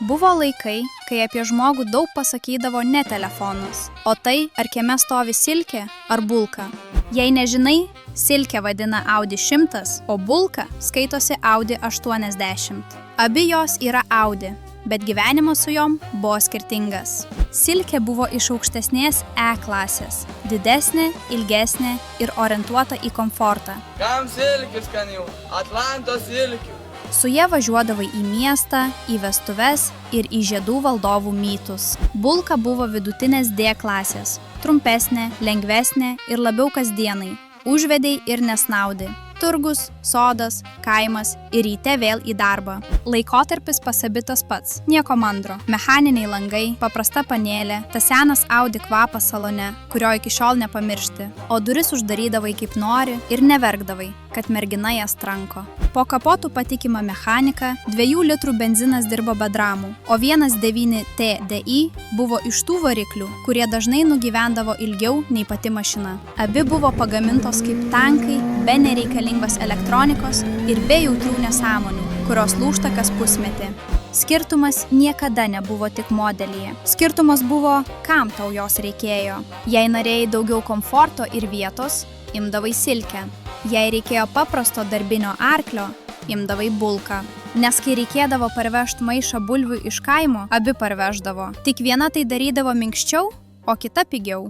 Buvo laikai, kai apie žmogų daug pasakydavo ne telefonas, o tai, ar kieme stovi silkė ar bulka. Jei nežinai, silkę vadina Audi 100, o bulka skaitosi Audi 80. Abi jos yra Audi, bet gyvenimas su jom buvo skirtingas. Silkė buvo iš aukštesnės E klasės, didesnė, ilgesnė ir orientuota į komfortą. Kam silkių skanių? Atlantos silkių. Su jie važiuodavai į miestą, į vestuves ir į žiedų valdovų mytus. Bulka buvo vidutinės D klasės, trumpesnė, lengvesnė ir labiau kasdienai. Užvedei ir nesnaudi. Turgus, sodas, kaimas ir ryte vėl į darbą. Laikotarpis pasabitas pats. Nieko mandro. Mechaniniai langai, paprasta panelė, tas senas Audi kvapas salone, kurio iki šiol nepamiršti. O duris uždarydavai kaip nori ir neverkdavai, kad mergina jas tranko. Po kapotų patikima mechanika, 2 litrų benzinas dirbo be dramų, o 1.9 TDI buvo iš tų variklių, kurie dažnai nugyvendavo ilgiau nei pati mašina. Abi buvo pagamintos kaip tankai, be nereikalingos elektronikos ir be jautrių nesąmonių, kurios lūžta kas pusmetį. Skirtumas niekada nebuvo tik modelyje. Skirtumas buvo, kam tau jos reikėjo. Jei norėjai daugiau komforto ir vietos, imdavai silkę. Jei reikėjo paprasto darbinio arklio, imdavai bulką. Nes kai reikėdavo parvežti maišą bulvių iš kaimo, abi parveždavo. Tik viena tai darydavo minkščiau, o kita pigiau.